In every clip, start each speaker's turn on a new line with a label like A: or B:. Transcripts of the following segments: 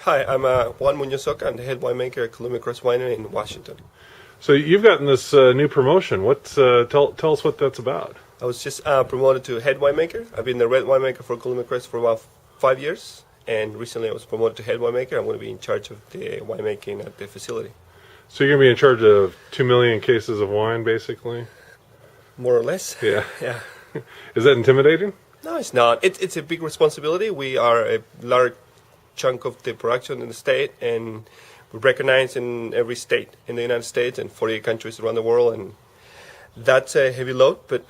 A: Hi, I'm Juan Muñoz Oca. I'm the head winemaker at Crest Winery in Washington.
B: So you've gotten this new promotion. Tell us what that's about.
A: I was just promoted to head winemaker. I've been the red winemaker for Crest for about 5 years, and recently I was promoted to head winemaker. I'm going to be in charge of the winemaking at the facility.
B: So you're going to be in charge of 2 million cases of wine, basically?
A: More or less.
B: Yeah.
A: Yeah.
B: Is that intimidating?
A: No, it's not. It's a big responsibility. We are a large chunk of the production in the state, and we're recognized in every state in the United States and 48 countries around the world, and that's a heavy load, but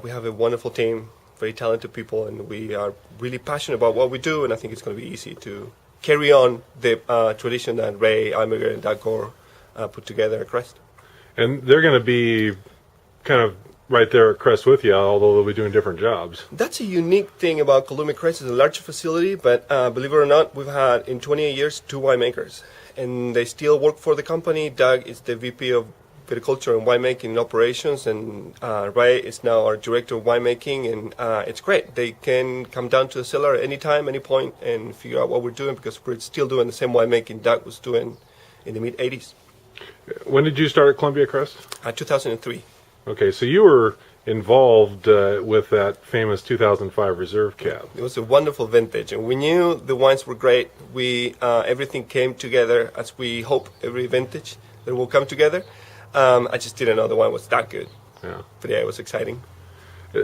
A: we have a wonderful team, very talented people, and we are really passionate about what we do, and I think it's going to be easy to carry on the tradition that Ray, Einberger, and Doug Gore put together at Crest.
B: And they're going to be kind of right there at Crest with you, although they'll be doing different jobs.
A: That's a unique thing about Crest. It's a larger facility, but believe it or not, we've had in 28 years 2 winemakers, and they still work for the company. Doug is the VP of viticulture and winemaking and operations, and Ray is now our director of winemaking, and it's great. They can come down to the cellar at any time, any point, and figure out what we're doing, because we're still doing the same winemaking Doug was doing in the mid-'80s.
B: When did you start at Columbia Crest?
A: 2003.
B: Okay, so you were involved with that famous 2005 Reserve Cab.
A: It was a wonderful vintage, and we knew the wines were great. Everything came together as we hope every vintage that will come together. I just didn't know the wine was that good.
B: Yeah.
A: But yeah, it was exciting.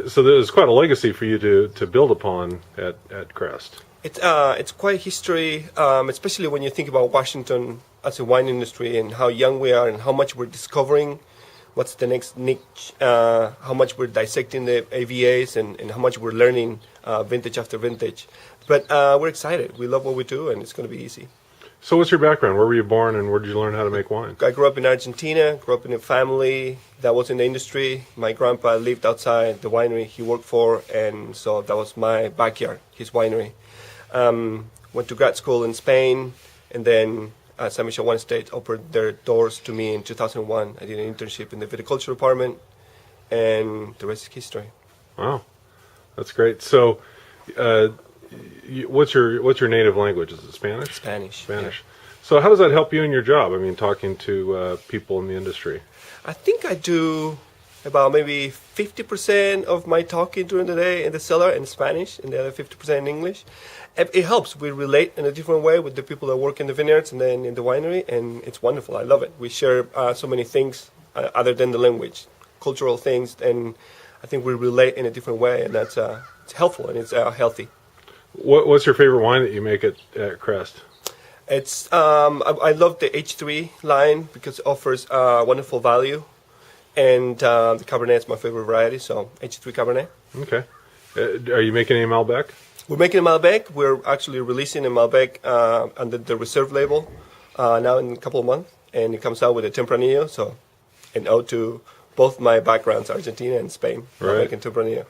B: So there's quite a legacy for you to build upon at Crest.
A: It's quite history, especially when you think about Washington as a wine industry and how young we are and how much we're discovering. What's the next niche, how much we're dissecting the AVAs and how much we're learning vintage after vintage. But we're excited. We love what we do, and it's going to be easy.
B: So what's your background? Where were you born, and where did you learn how to make wine?
A: I grew up in Argentina, grew up in a family that was in the industry. My grandpa lived outside the winery he worked for, and so that was my backyard, his winery. Went to grad school in Spain, and then San Michel Wine Estates opened their doors to me in 2001. I did an internship in the viticulture department, and the rest is history.
B: Wow, that's great. So, what's your native language? Is it Spanish?
A: Spanish.
B: Yeah.
A: So
B: how does that help you in your job? I mean, talking to people in the industry.
A: I think I do about maybe 50% of my talking during the day in the cellar in Spanish, and the other 50% in English. It helps. We relate in a different way with the people that work in the vineyards and then in the winery, and it's wonderful. I love it. We share so many things other than the language, cultural things, and I think we relate in a different way, and that's it's helpful and it's healthy.
B: What's your favorite wine that you make at Crest?
A: It's I love the H3 line because it offers wonderful value, and the Cabernet is my favorite variety, so H3 Cabernet.
B: Okay. Are you making any Malbec?
A: We're making a Malbec. We're actually releasing a Malbec under the Reserve label now in a couple of months, and it comes out with a Tempranillo, so an ode to both my backgrounds, Argentina and Spain,
B: right.
A: Malbec and Tempranillo.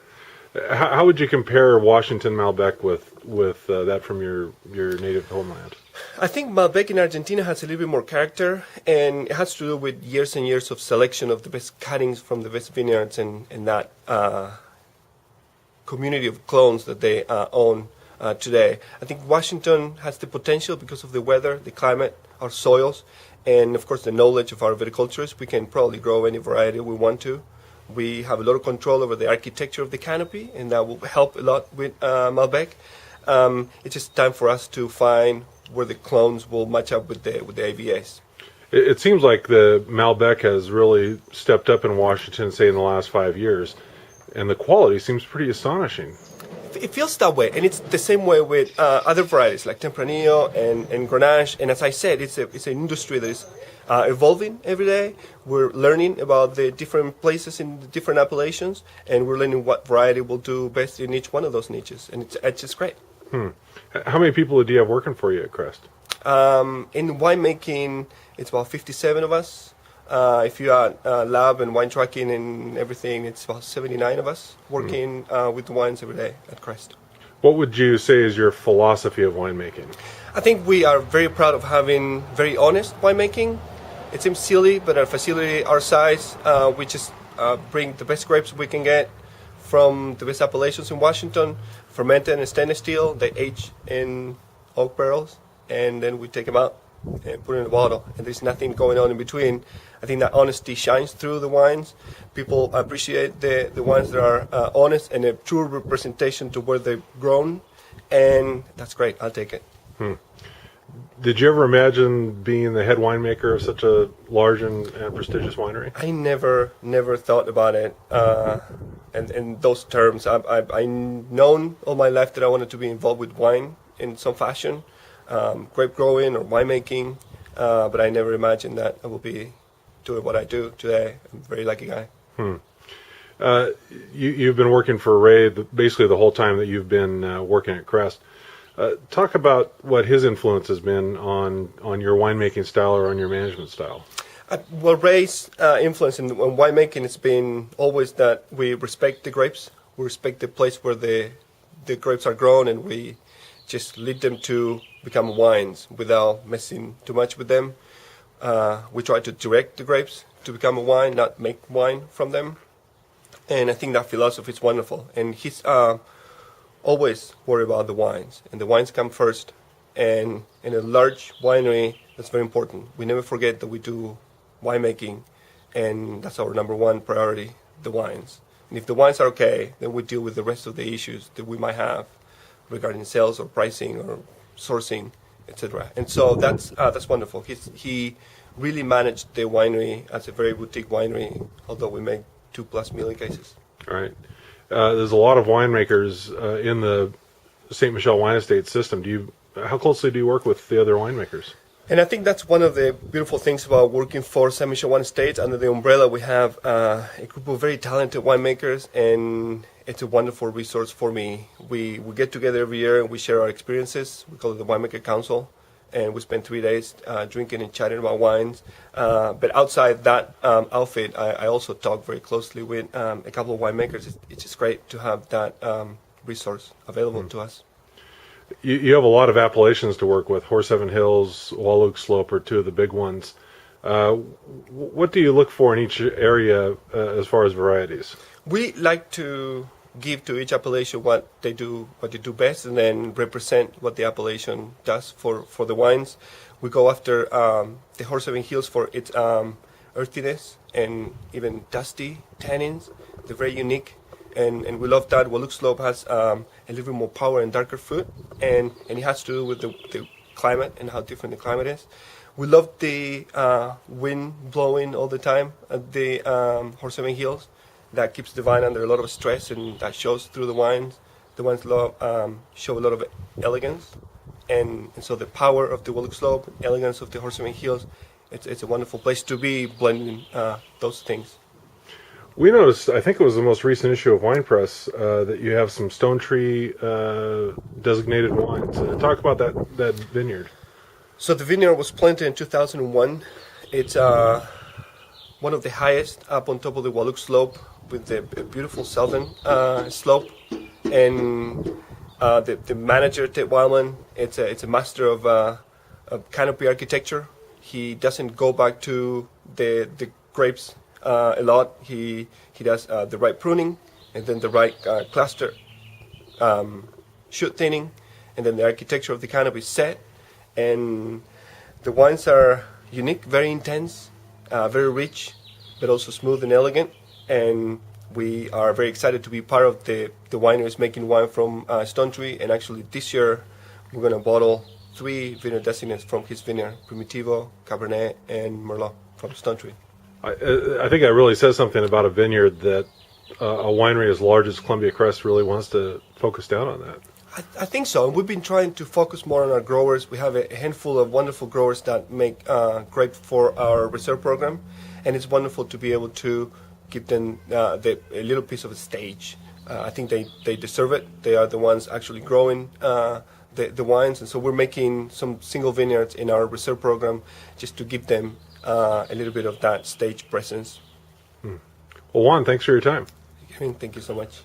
B: How would you compare Washington Malbec with that from your native homeland?
A: I think Malbec in Argentina has a little bit more character, and it has to do with years and years of selection of the best cuttings from the best vineyards and that community of clones that they own today. I think Washington has the potential because of the weather, the climate, our soils, and of course the knowledge of our viticulturists. We can probably grow any variety we want to. We have a lot of control over the architecture of the canopy, and that will help a lot with Malbec. It's just time for us to find where the clones will match up with the AVAs.
B: It seems like the Malbec has really stepped up in Washington, say, in the last 5 years, and the quality seems pretty astonishing.
A: It feels that way, and it's the same way with other varieties like Tempranillo and Grenache. And as I said, it's an industry that is evolving every day. We're learning about the different places in the different appellations, and we're learning what variety will do best in each one of those niches, and it's just great.
B: How many people do you have working for you at Crest?
A: In winemaking, it's about 57 of us. If you add lab and wine tracking and everything, it's about 79 of us working with the wines every day at Crest.
B: What would you say is your philosophy of winemaking?
A: I think we are very proud of having very honest winemaking. It seems silly, but at a facility our size, we just bring the best grapes we can get from the best appellations in Washington, fermented in stainless steel, they age in oak barrels, and then we take them out and put it in a bottle. And there's nothing going on in between. I think that honesty shines through the wines. People appreciate the wines that are honest and a true representation to where they've grown, and that's great. I'll take it.
B: Did you ever imagine being the head winemaker of such a large and prestigious winery?
A: I never thought about it in those terms. I've known all my life that I wanted to be involved with wine in some fashion, grape growing or winemaking, but I never imagined that I will be doing what I do today. I'm a very lucky guy.
B: You've been working for Ray basically the whole time that you've been working at Crest. Talk about what his influence has been on your winemaking style or on your management style.
A: Well, Ray's influence in winemaking has been always that we respect the grapes, we respect the place where the grapes are grown, and we just lead them to become wines without messing too much with them. We try to direct the grapes to become a wine, not make wine from them. And I think that philosophy is wonderful. And he's always worried about the wines, and the wines come first. And in a large winery, that's very important. We never forget that we do winemaking, and that's our number one priority, the wines. And if the wines are okay, then we deal with the rest of the issues that we might have regarding sales or pricing or sourcing, etc. And so that's wonderful. He really managed the winery as a very boutique winery, although we make 2+ million cases.
B: All right. There's a lot of winemakers in the St. Michel Wine Estate system. How closely do you work with the other winemakers?
A: And I think that's one of the beautiful things about working for St. Michel Wine Estates. Under the umbrella, we have a group of very talented winemakers, and it's a wonderful resource for me. We get together every year and we share our experiences. We call it the Winemaker Council, and we spend 3 days drinking and chatting about wines. But outside that outfit, I also talk very closely with a couple of winemakers. It's just great to have that resource available to us.
B: You have a lot of appellations to work with. Horse Heaven Hills, Wallach Slope are two of the big ones. What do you look for in each area as far as varieties? We
A: like to give to each appellation what they do best, and then represent what the appellation does for the wines. We go after the Horse Heaven Hills for its earthiness and even dusty tannins. They're very unique. And we love that. Wallach Slope has a little bit more power and darker fruit, and it has to do with the climate and how different the climate is. We love the wind blowing all the time at the Horse Heaven Hills. That keeps the vine under a lot of stress, and that shows through the wines. The wines show a lot of elegance, and so the power of the Wallach Slope, elegance of the Horse Heaven Hills, it's a wonderful place to be blending those things.
B: We noticed, I think it was the most recent issue of Wine Press, that you have some Stone Tree designated wines. Talk about that vineyard.
A: So the vineyard was planted in 2001. It's one of the highest up on top of the Wallach Slope, with a beautiful southern slope. And the manager, Ted Wildman, it's a master of canopy architecture. He doesn't go back to the grapes a lot. He does the right pruning, and then the right cluster shoot thinning, and then the architecture of the canopy is set. And the wines are unique, very intense, very rich, but also smooth and elegant. And we are very excited to be part of the wineries making wine from Stone Tree. And actually this year we're going to bottle 3 vineyard designates from his vineyard: Primitivo, Cabernet, and Merlot from Stone Tree.
B: I think that really says something about a vineyard that a winery as large as Columbia Crest really wants to focus down on that.
A: I think so. And we've been trying to focus more on our growers. We have a handful of wonderful growers that make grape for our reserve program, and it's wonderful to be able to give them a little piece of a stage. I think they deserve it. They are the ones actually growing the wines, and so we're making some single vineyards in our reserve program just to give them a little bit of that stage presence.
B: Well, Juan, thanks for your time.
A: Thank you so much.